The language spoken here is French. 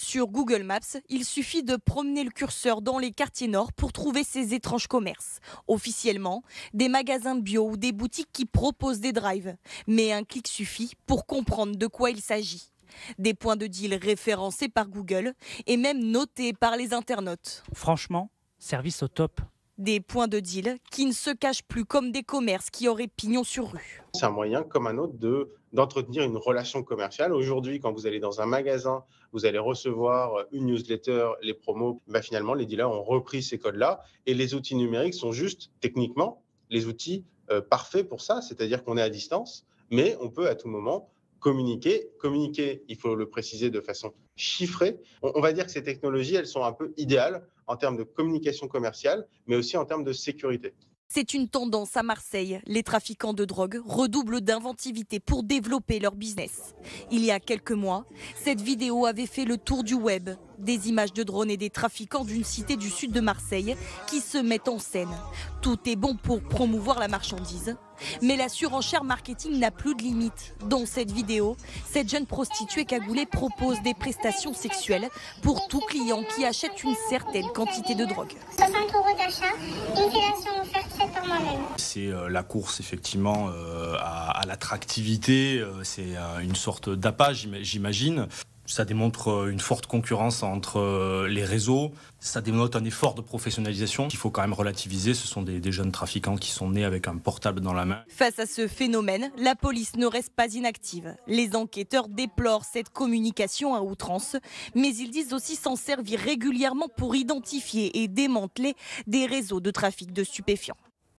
Sur Google Maps, il suffit de promener le curseur dans les quartiers nord pour trouver ces étranges commerces. Officiellement, des magasins bio ou des boutiques qui proposent des drives. Mais un clic suffit pour comprendre de quoi il s'agit. Des points de deal référencés par Google et même notés par les internautes. Franchement, service au top. Des points de deal qui ne se cachent plus comme des commerces qui auraient pignon sur rue. C'est un moyen comme un autre d'entretenir une relation commerciale. Aujourd'hui, quand vous allez dans un magasin, vous allez recevoir une newsletter, les promos. Finalement, les dealers ont repris ces codes-là et les outils numériques sont juste techniquement les outils parfaits pour ça. C'est-à-dire qu'on est à distance, mais on peut à tout moment communiquer. Communiquer, il faut le préciser de façon chiffrée. On va dire que ces technologies, elles sont un peu idéales en termes de communication commerciale, mais aussi en termes de sécurité. C'est une tendance à Marseille. Les trafiquants de drogue redoublent d'inventivité pour développer leur business. Il y a quelques mois, cette vidéo avait fait le tour du web. Des images de drones et des trafiquants d'une cité du sud de Marseille qui se mettent en scène. Tout est bon pour promouvoir la marchandise. Mais la surenchère marketing n'a plus de limite. Dans cette vidéo, cette jeune prostituée cagoulée propose des prestations sexuelles pour tout client qui achète une certaine quantité de drogue. 60 € d'achat, une fellation offerte faite par moi-même. C'est la course effectivement à l'attractivité, c'est une sorte d'appât j'imagine. Ça démontre une forte concurrence entre les réseaux, ça dénote un effort de professionnalisation qu'il faut quand même relativiser. Ce sont des jeunes trafiquants qui sont nés avec un portable dans la main. Face à ce phénomène, la police ne reste pas inactive. Les enquêteurs déplorent cette communication à outrance, mais ils disent aussi s'en servir régulièrement pour identifier et démanteler des réseaux de trafic de stupéfiants.